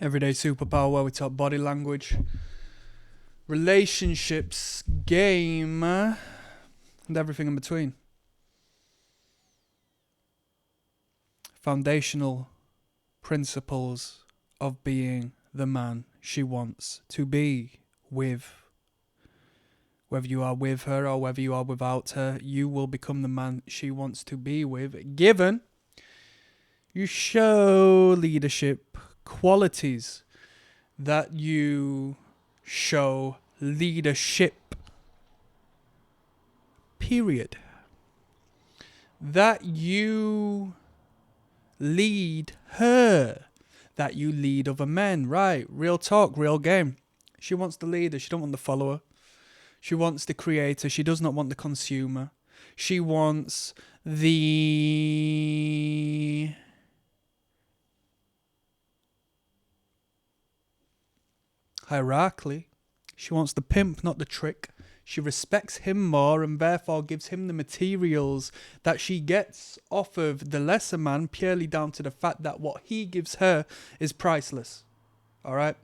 Everyday Superpower, where we talk body language, relationships, game, and everything in between. Foundational principles of being the man she wants to be with. Whether you are with her or whether you are without her, you will become the man she wants to be with, given you show leadership qualities that you show leadership, period. That you lead her, that you lead other men, right? Real talk, real game. She wants the leader, she don't want the follower. She wants the creator, she does not want the consumer. She wants the hierarchically. She wants the pimp, not the trick. She respects him more and therefore gives him the materials that she gets off of the lesser man purely down to the fact that what he gives her is priceless. Alright?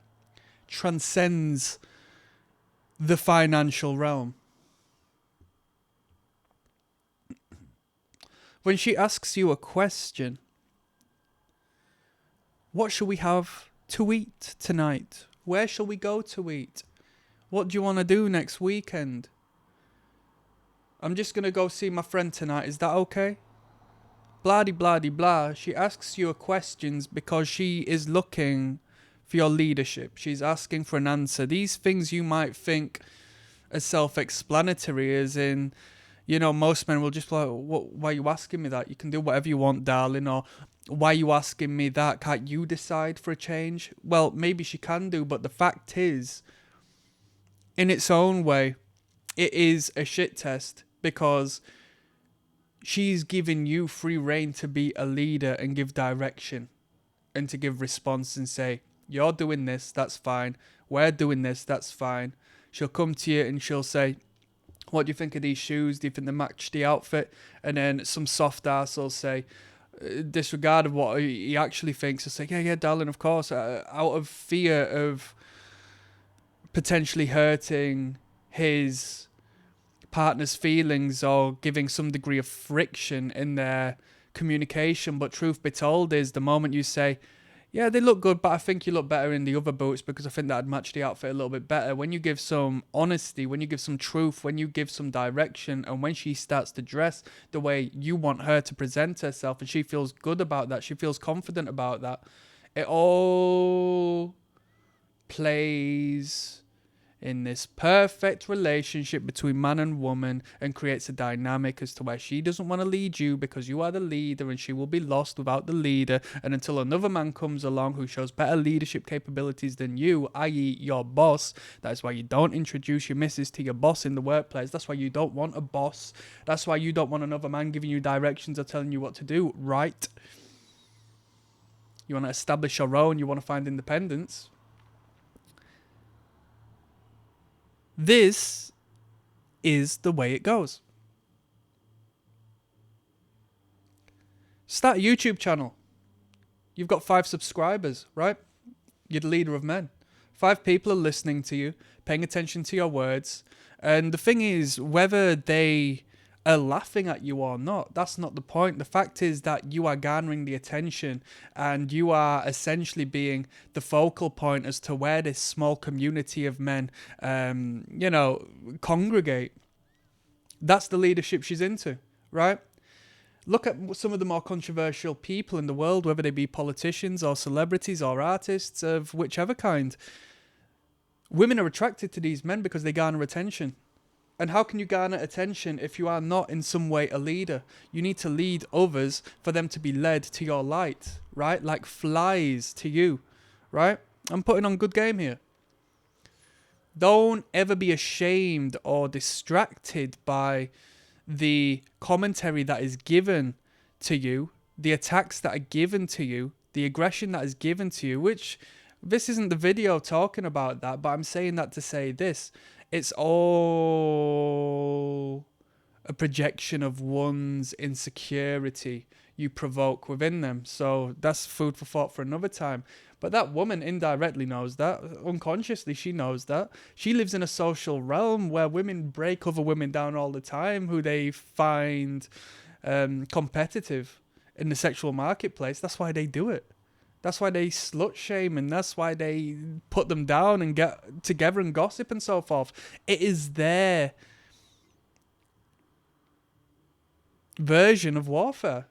Transcends the financial realm. When she asks you a question, what shall we have to eat tonight? Where shall we go to eat? What do you want to do next weekend? I'm just going to go see my friend tonight. Is that okay? Blah-de, blah-de, blah. She asks you questions because she is looking for your leadership. She's asking for an answer. These things you might think are self-explanatory, as in, you know, most men will just be like, why are you asking me that? You can do whatever you want, darling. Or, why are you asking me that? Can't you decide for a change? Well, maybe she can do, but the fact is, in its own way, it is a shit test because she's giving you free reign to be a leader and give direction and to give response and say, you're doing this, that's fine. We're doing this, that's fine. She'll come to you and she'll say, what do you think of these shoes? Do you think they match the outfit? And then some soft ass will say, disregard of what he actually thinks, he'll say, yeah, darling, of course, out of fear of potentially hurting his partner's feelings or giving some degree of friction in their communication. But truth be told is the moment you say, yeah, they look good, but I think you look better in the other boots because I think that'd match the outfit a little bit better. When you give some honesty, when you give some truth, when you give some direction, and when she starts to dress the way you want her to present herself and she feels good about that, she feels confident about that, it all plays in this perfect relationship between man and woman and creates a dynamic as to where she doesn't want to lead you because you are the leader and she will be lost without the leader, and until another man comes along who shows better leadership capabilities than you, i.e. your boss. That is why you don't introduce your missus to your boss in the workplace. That's why you don't want a boss. That's why you don't want another man giving you directions or telling you what to do, right? You want to establish your own, you want to find independence. This is the way it goes. Start a YouTube channel. You've got 5 subscribers, right? You're the leader of men. 5 people are listening to you, paying attention to your words. And the thing is, whether they are laughing at you or not, that's not the point. The fact is that you are garnering the attention and you are essentially being the focal point as to where this small community of men, congregate. That's the leadership she's into, right? Look at some of the more controversial people in the world, whether they be politicians or celebrities or artists of whichever kind. Women are attracted to these men because they garner attention. And how can you garner attention if you are not in some way a leader? You need to lead others for them to be led to your light, right? Like flies to you, right? I'm putting on good game here. Don't ever be ashamed or distracted by the commentary that is given to you, the attacks that are given to you, the aggression that is given to you, which this isn't the video talking about that, but I'm saying that to say this. It's all a projection of one's insecurity you provoke within them. So that's food for thought for another time. But that woman indirectly knows that. Unconsciously, she knows that. She lives in a social realm where women break other women down all the time who they find competitive in the sexual marketplace. That's why they do it. That's why they slut shame, and that's why they put them down and get together and gossip and so forth. It is their version of warfare.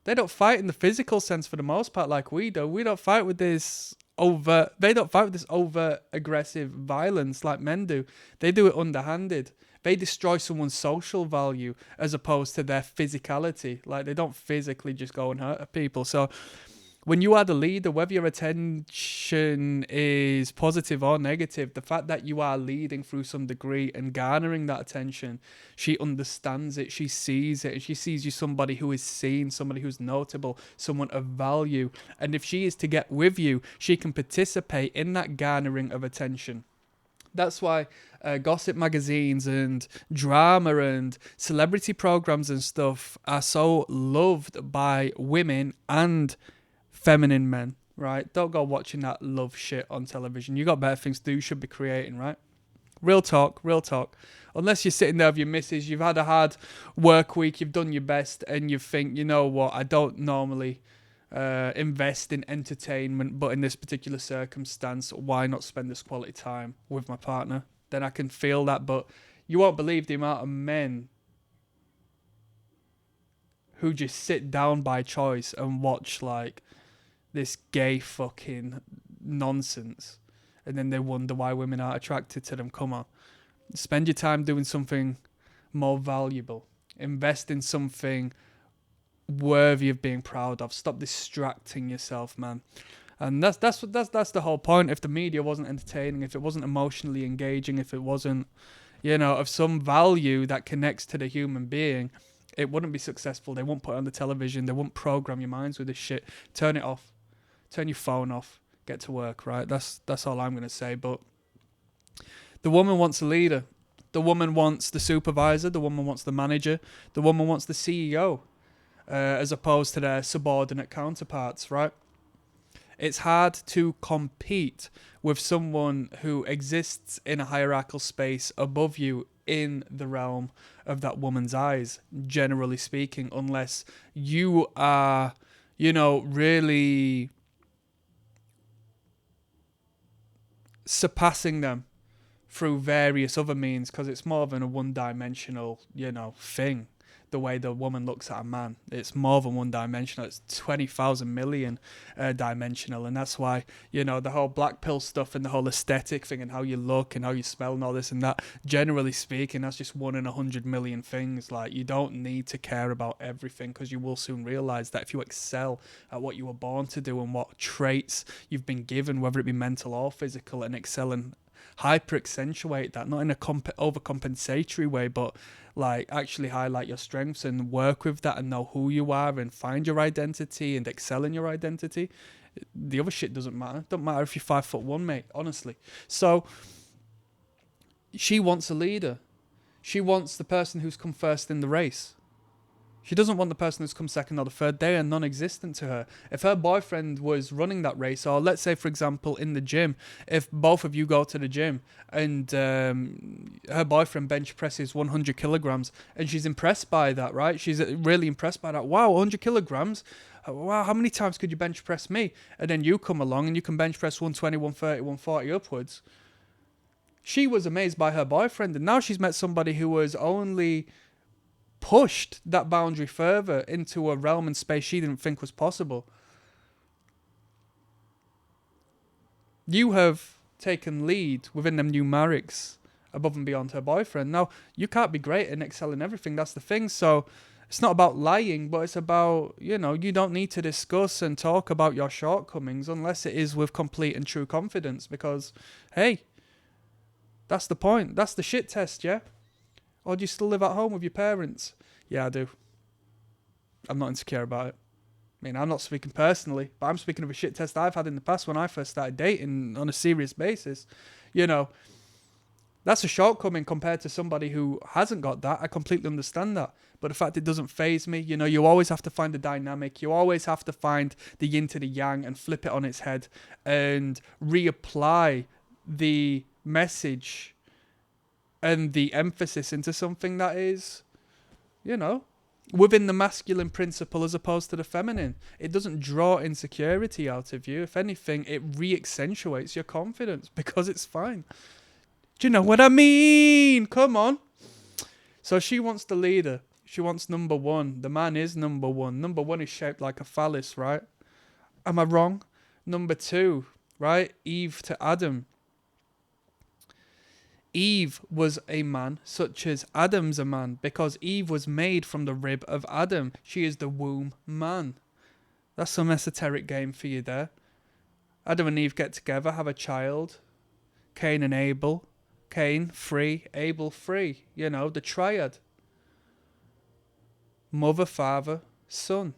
They don't fight in the physical sense for the most part like we do. We don't fight with this overt. They don't fight with this overt aggressive violence like men do. They do it underhanded. They destroy someone's social value as opposed to their physicality. Like, they don't physically just go and hurt people. So when you are the leader, whether your attention is positive or negative, the fact that you are leading through some degree and garnering that attention, she understands it, she sees it, and she sees you somebody who is seen, somebody who's notable, someone of value. And if she is to get with you, she can participate in that garnering of attention. That's why gossip magazines and drama and celebrity programs and stuff are so loved by women and feminine men, right? Don't go watching that love shit on television. You got better things to do. You should be creating, right? Real talk, real talk. Unless you're sitting there with your missus, you've had a hard work week, you've done your best, and you think, you know what, I don't normally invest in entertainment, but in this particular circumstance, why not spend this quality time with my partner? Then I can feel that. But you won't believe the amount of men who just sit down by choice and watch like this gay fucking nonsense, and then they wonder why women aren't attracted to them. Come on, spend your time doing something more valuable. Invest in something worthy of being proud of. Stop distracting yourself, man. And that's the whole point. If the media wasn't entertaining, if it wasn't emotionally engaging, if it wasn't, of some value that connects to the human being, it wouldn't be successful. They won't put it on the television. They won't program your minds with this shit. Turn it off. Turn your phone off. Get to work, right? That's all I'm going to say. But the woman wants a leader. The woman wants the supervisor. The woman wants the manager. The woman wants the CEO, as opposed to their subordinate counterparts, right? It's hard to compete with someone who exists in a hierarchical space above you in the realm of that woman's eyes, generally speaking, unless you are, really surpassing them through various other means, because it's more than a one-dimensional, thing. The way the woman looks at a man, it's more than one-dimensional. It's 20,000 million dimensional, and that's why the whole black pill stuff and the whole aesthetic thing and how you look and how you smell and all this and that. Generally speaking, that's just 1 in 100 million things. Like, you don't need to care about everything, because you will soon realize that if you excel at what you were born to do and what traits you've been given, whether it be mental or physical, and excel and hyper accentuate that, not in a overcompensatory way, but like actually highlight your strengths and work with that and know who you are and find your identity and excel in your identity. The other shit doesn't matter. Don't matter if you're 5'1", mate, honestly. So she wants a leader. She wants the person who's come first in the race. She doesn't want the person who's come second or the third. They are non-existent to her. If her boyfriend was running that race, or let's say, for example, in the gym, if both of you go to the gym and her boyfriend bench presses 100 kilograms and she's impressed by that, right? She's really impressed by that. Wow, 100 kilograms. Wow, how many times could you bench press me? And then you come along and you can bench press 120, 130, 140 upwards. She was amazed by her boyfriend, and now she's met somebody who was only pushed that boundary further into a realm and space she didn't think was possible. You have taken lead within them numerics above and beyond her boyfriend. Now, you can't be great and excel in everything. That's the thing. So it's not about lying, but it's about, you don't need to discuss and talk about your shortcomings unless it is with complete and true confidence, because, hey, that's the point. That's the shit test, yeah? Or do you still live at home with your parents? Yeah, I do. I'm not insecure about it. I mean, I'm not speaking personally, but I'm speaking of a shit test I've had in the past when I first started dating on a serious basis. That's a shortcoming compared to somebody who hasn't got that. I completely understand that. But the fact it doesn't faze me, you know, you always have to find the dynamic. You always have to find the yin to the yang and flip it on its head and reapply the message and the emphasis into something that is, you know, within the masculine principle as opposed to the feminine. It doesn't draw insecurity out of you. If anything, it re-accentuates your confidence because it's fine. Do you know what I mean? Come on. So she wants the leader. She wants number one. The man is number one. Number one is shaped like a phallus, right? Am I wrong? Number two, right? Eve to Adam. Eve was a man, such as Adam's a man, because Eve was made from the rib of Adam. She is the womb man. That's some esoteric game for you there. Adam and Eve get together, have a child. Cain and Abel. Cain, free. Abel, free. You know, the triad. Mother, father, son.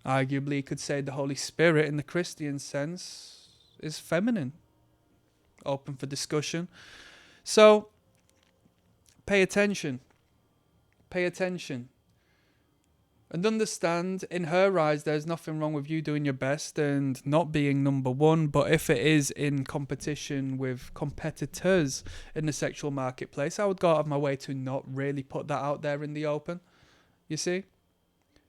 Arguably, you could say the Holy Spirit, in the Christian sense, is feminine. Open for discussion. So, pay attention. Pay attention. And understand, in her eyes, there's nothing wrong with you doing your best and not being number one. But if it is in competition with competitors in the sexual marketplace, I would go out of my way to not really put that out there in the open. You see?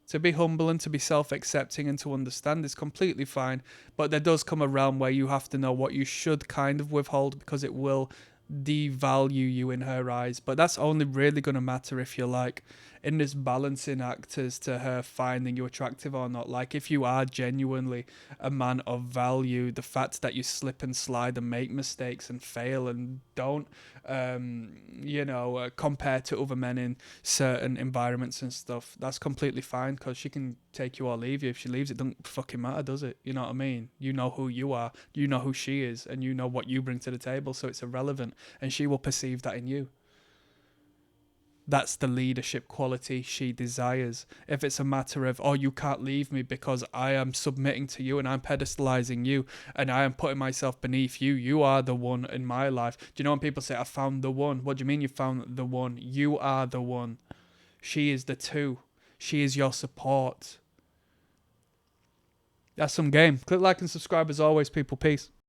To be humble and to be self-accepting and to understand is completely fine. But there does come a realm where you have to know what you should kind of withhold, because it will devalue you in her eyes. But that's only really going to matter if you're like in this balancing act as to her finding you attractive or not. Like if you are genuinely a man of value, the fact that you slip and slide and make mistakes and fail and don't compare to other men in certain environments and stuff, that's completely fine, because she can take you or leave you. If she leaves, it doesn't fucking matter, does it? You know what I mean? You know who you are, you know who she is, and you know what you bring to the table, so it's irrelevant, and she will perceive that in you. That's the leadership quality she desires. If it's a matter of, oh, you can't leave me because I am submitting to you and I'm pedestalizing you and I am putting myself beneath you, you are the one in my life. Do you know when people say, I found the one? What do you mean you found the one? You are the one. She is the two. She is your support. That's some game. Click like and subscribe as always, people. Peace.